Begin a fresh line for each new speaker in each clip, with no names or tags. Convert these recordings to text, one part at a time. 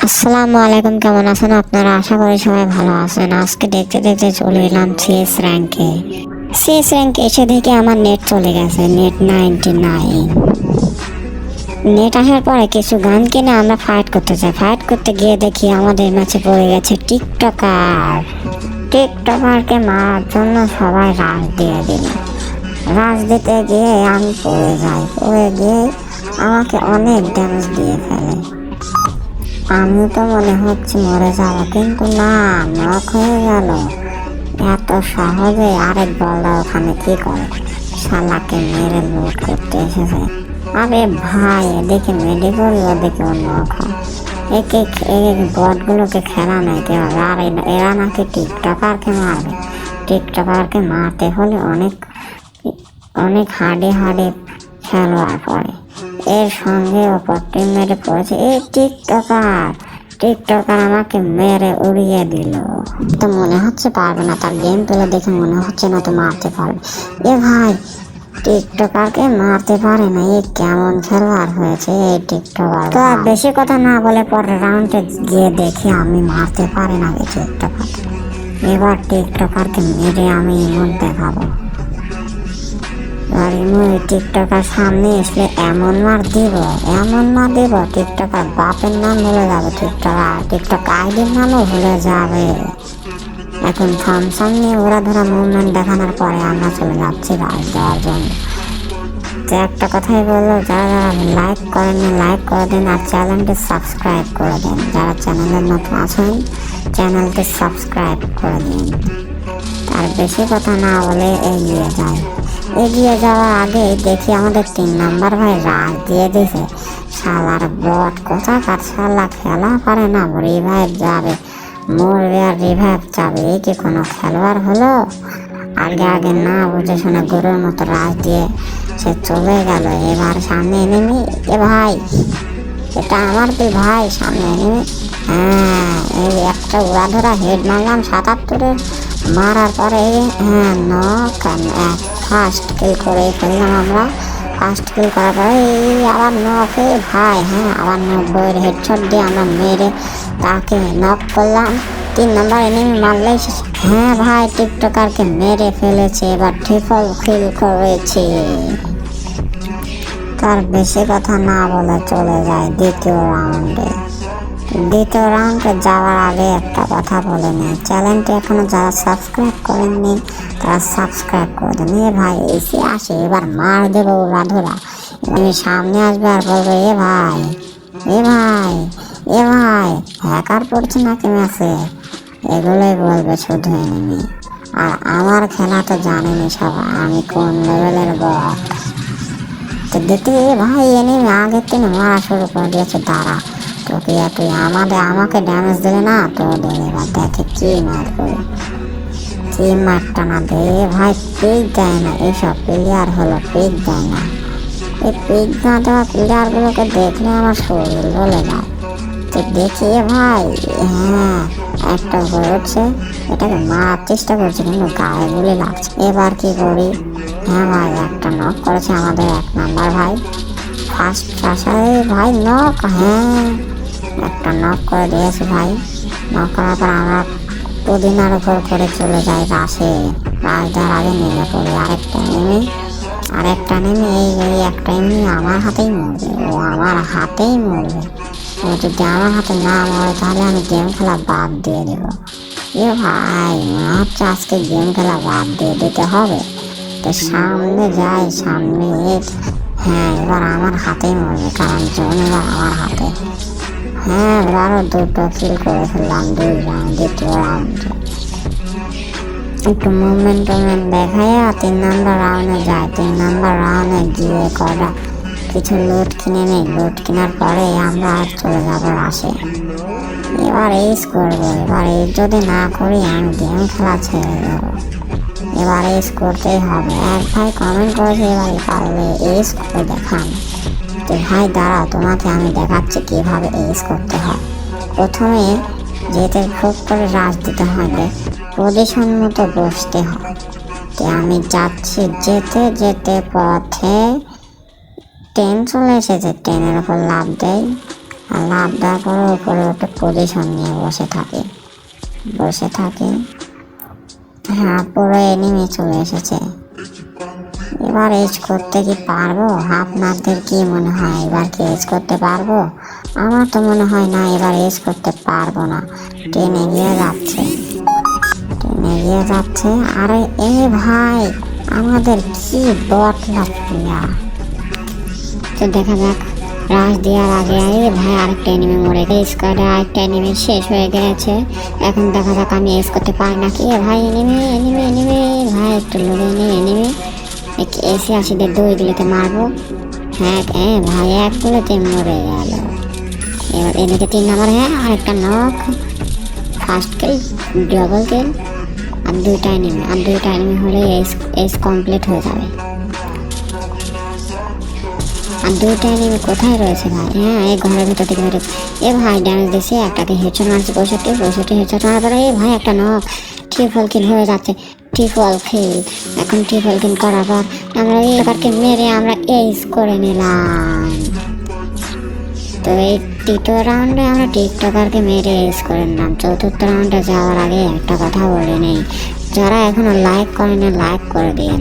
আসসালামু আলাইকুম, কেমন আছেন আপনারা? আশা করি সবাই ভালো আছেন। আজকে দেখতে দেখতে চলে এলাম সিএস র্যাঙ্কে এসে দেখি আমার নেট চলে গেছে, নেট 99। নেট আসার পরে কিছু গান কিনে আমরা ফাইট করতে চাই। ফাইট করতে গিয়ে দেখি আমাদের ম্যাচে পড়ে গেছে টিকটকারকে মারার জন্য সবাই রাশ দিয়ে দিল। রাশ দিতে গিয়ে আমি পড়ে গিয়ে আমাকে অনেক ড্যামেজ দিয়ে ফেলে। আমি তো মনে হচ্ছে মরে যাব, কিন্তু না, নক হয়ে গেল। এত সহজে আরেক বলদা ওখানে কি করে, শালাকে মেরে লুট করতে এসেছে। আরে ভাই, এদিকে মেডিকেল, ওদিকে নক হয়। একে বটগুলোকে খেলা নেই কেউ। আর এরা নাকি টিকটকারকে মারবে। টিকটকারকে মারতে হলে অনেক অনেক হাডে খেলোয়াড় পড়ে। এর সঙ্গে ওপর টিম মেরে পড়েছে এই টিকটকার আমাকে মেরে উড়িয়ে দিল। তো মনে হচ্ছে পারবে না, তার গেম পেলে দেখে মনে হচ্ছে না তো মারতে পারবে। এ ভাই, টিকটকারকে মারতে পারে না, এ কেমন খেলোয়াড় হয়েছে এই টিকটকার। তো আর বেশি কথা না বলে পরের রাউন্ডে গিয়ে দেখি আমি মারতে পারি না এই টিকটকার। এবার টিকটকারকে মেরে আমি ইমোট দেখাবো। টিকটকার সামনে এসলে এমন মার দিব টিকটকার বাপের নাম ভুলে যাবে, টিকটক আইডির নামও ভুলে যাবে। এখন থামসাম নিয়ে ওরা ধরা মুভমেন্ট দেখানোর পরে আমরা চলে যাচ্ছি রাজ দেওয়ার জন্য। তো একটা কথাই বললো, যারা লাইক করেননি লাইক করে দিন, আর চ্যানেলটি সাবস্ক্রাইব করে দিন। যারা চ্যানেলের নতুন আছেন চ্যানেলটি সাবস্ক্রাইব করে দিন। আর বেশি কথা না বলে এগিয়ে যাওয়ার আগে দেখি আমাদের 3 নাম্বার ভাই রাজ দিয়ে দিছে। শালার বট কোথাকার, শালা খেলা পারে না, রিভাইভ যাবে, মরবে আর রিভাইভ যাবে। এই কি কোনো খেলোয়াড় হলো? আগে না বুঝে শুনে গরুর মতো রাজ দিয়ে সে চলে গেল। এবার সামনে এনিমি। এ ভাই, এটা আমার তুই ভাই, সামনে এনিমি। হ্যাঁ, এই একটা উড়া ধরা হেড মারলাম 77-এ। মারার পরে ফার্স্ট কিল করে ফেললাম আমরা। ফার্স্ট কিল করার পরে আবার নকে ভাই, আবার 90-এর হেডশট দিয়ে আমরা মেরে তাকে নক করলাম। 3 নাম্বার এনিমি মারলেই ভাই, টিকটকারকে মেরে ফেলেছে। এবার ট্রিপল কিল করেছে। তার বেশি কথা না বলে চলে যায় দ্বিতীয় রাউন্ডে যাওয়ার আগে একটা কথা বলে নেই, চ্যানেলটি এখনো যারা সাবস্ক্রাইব করেননি তারা সাবস্ক্রাইব করে দেন। ভাই এসে আসে, এবার মার দেবো রাধুরা। এমনি সামনে আসবে আর বলবে এ ভাই হ্যাকার পড়ছে নাকি ম্যাচে, এগুলোই বলবে শুধু এনিমি। আর আমার খেলা তো জানেনি সবাই, আমি কোন লেভেলের বট। তো দেখতে ভাই এনিমি আগের দিনে মারা শুরু করে দিয়েছে। দাঁড়া, তুই আমাকে ড্যামেজ দিলে না, তো এবার দেখে কি মার করে, কি মারটা না দে ভাই। পিক দেয় না, এইসব প্লেয়ার হলো পিক দেয় না। এই পিক না দেওয়া প্লেয়ারগুলোকে দেখলে আমার শরীর বলে যায়। তো দেখি ভাই, একটা ঘুরছে, এটাকে মারার চেষ্টা করছে কিন্তু গায়ে গুলি লাগছে। এবার কি করি? ভাই, একটা নক করেছে আমাদের 1 নাম্বার ভাই। ফার্স্ট ভাই নক, একটা নক করে দিয়েছে ভাই। নক করার পর আমরা পুদিনার উপর করে চলে যাই রাশ দেওয়ার আগে নেমে পড়ি। আরেকটা নেমে এই একটা এমনি আমার হাতেই মরবে, ও যদি আমার হাতে না মরে তাহলে আমি গেম খেলা বাদ দিয়ে দেবো। ভাই, মনে হচ্ছে আজকে গেম খেলা বাদ দিয়ে দিতে হবে। তো সামনে যাই, এবার আমার হাতেই মরবে, কারণ জোন এবার আমার হাতে। এবারও 2টো কিল করে ফেললাম 2 রাউন্ড। দ্বিতীয় রাউন্ডে একটু মুভমেন্ট দেখায় 3 নাম্বার রাউন্ডে যায়। 3 নাম্বার রাউন্ডে গিয়ে কিছু লুট কিনে নেই। লুট কেনার পরে আমরা চলে যাবো রাশে। এবার এইস করবো। এবার এই যদি না করি আমি গেম খেলা ছেড়ে দেবো। এবার এইস করতেই হবে। এক ভাই কমেন্ট করেছে এবার পারলে এইস করে দেখান। তো ভাই দাঁড়াও, তোমাকে আমি দেখাচ্ছি কিভাবে এইস করতে হয়। প্রথমে যেতে খুব করে রাশ দিতে হবে, পজিশন মতো বসতে হয়। তো আমি যাচ্ছি, যেতে পথে 10 চলে এসেছে, 10-এর উপর লাভ দেয় আর লাভ দেওয়ার পরে উপরে একটা পজিশন নিয়ে বসে থাকে। হ্যাঁ, পুরো এনিমি চলে এসেছে। এবার এজ করতে কি পারবো? আপনাদের কি মনে হয় এবার কি এজ করতে পারবো? আমার তো মনে হয় না এবার এজ করতে পারবো না। ট্রেন এগিয়ে যাচ্ছে। আরে এ ভাই, আমাদের কি বট লাগছিয়া। তো দেখা যাক, রাশ দেওয়ার আগে ভাই আরেকটা এনিমি মরে গেছে। স্কোয়াডে আরেকটা এনিমি শেষ হয়ে গেছে। এখন দেখা যাক আমি এজ করতে পারি নাকি। ভাই এনিমি ভাই, একটু লড়ে এনিমি এসে আসিদের দইগুলোতে মারবো। হ্যাঁ ভাই, এক গুলোতে মরে গেল। এবার এদিকে 3 নাম্বার। হ্যাঁ, আরেকটা knock. First kill, double kill. আর দুইটা এনিমি হলে এস কমপ্লিট হয়ে যাবে। আর দুইটা এনিমি কোথায় রয়েছে ভাই? হ্যাঁ, এই ঘরের ভিতর থেকে বেরোচ্ছে। এ ভাই ড্যামেজ দিছে, একটাকে হেডশট মারছে। 65 হেডশট মারার পরে ভাই একটা নক। ট্রিপল কিল হয়ে যাচ্ছে। এখন ট্রিপল কিল করার পর আমরা এবারকে মেরে আমরা এস করে নিলাম। তো এই তৃতীয় রাউন্ডে আমরা টিকটকারকে মেরে এস করে নিলাম। চতুর্থ রাউন্ডে যাওয়ার আগে একটা কথা বলে নেই, যারা এখনো লাইক করেন লাইক করে দিন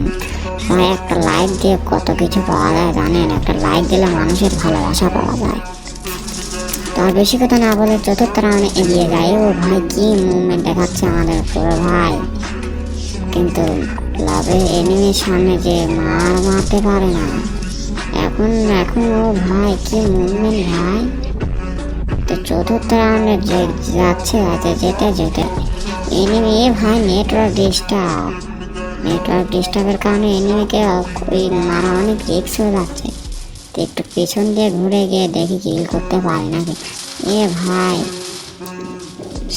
ভাই। একটা লাইক দিয়ে কত কিছু পাওয়া যায় জানেন? একটা লাইক দিলে মানুষের ভালোবাসা পাওয়া যায়। তো আর বেশি কথা না বলে চতুর্থ রাউন্ডে এগিয়ে যায়। ও ভাই, কি মুভমেন্ট দেখাচ্ছে আমাদের পুরো ভাই। কিন্তু লাভে এনিমির সামনে যে মারতে পারে না। এখন ও ভাই, কি মুভমেন্ট ভাই। তো চতুর্থ রাউন্ডে যাচ্ছে যেতে এনিমি ভাই নেটওয়ার্ক ডিস্টার্বের কারণে এনিমিকে মারা অনেক রিস্ক হয়ে যাচ্ছে। তো একটু পেছন দিয়ে ঘুরে গিয়ে দেখি কিল করতে পারি নাকি। ভাই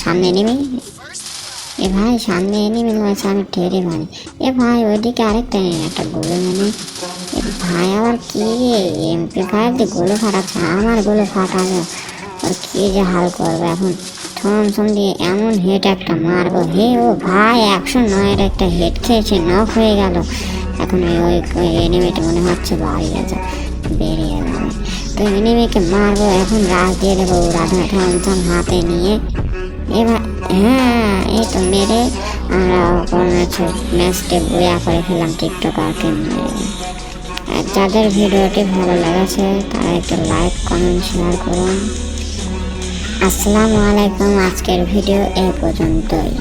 সামনে এনিমি হয়েছে, আমি ঠেরে ভাই। ভাই ওইদিকে আরেকটা একটা গোলে ভাই আবার কি MP5 দিয়ে গোলে ফাটাচ্ছে। আমার গোলে ফাটাবে আর কি যে হাল করবে এখন। থমসন দিয়ে এমন হেড একটা মারবো। ও ভাই 109 একটা হেড খেয়েছে, নক হয়ে গেল। এখন ওই এনিমিটা মনে হচ্ছে বেরিয়ে যাবে। তো এনিমিকে মারবো, এখন রাশ দিয়ে দেবো। থমসন হাতে নিয়ে এবার এই তো মেরে আমরা ম্যাচটা বইয়া করে ফেললাম টিকটকারকে মেরে। যাদের ভিডিওটি ভালো লেগেছে তারা একটু লাইক কমেন্ট শেয়ার করুন। আসসালামু আলাইকুম। আজকের ভিডিও এই পর্যন্তই।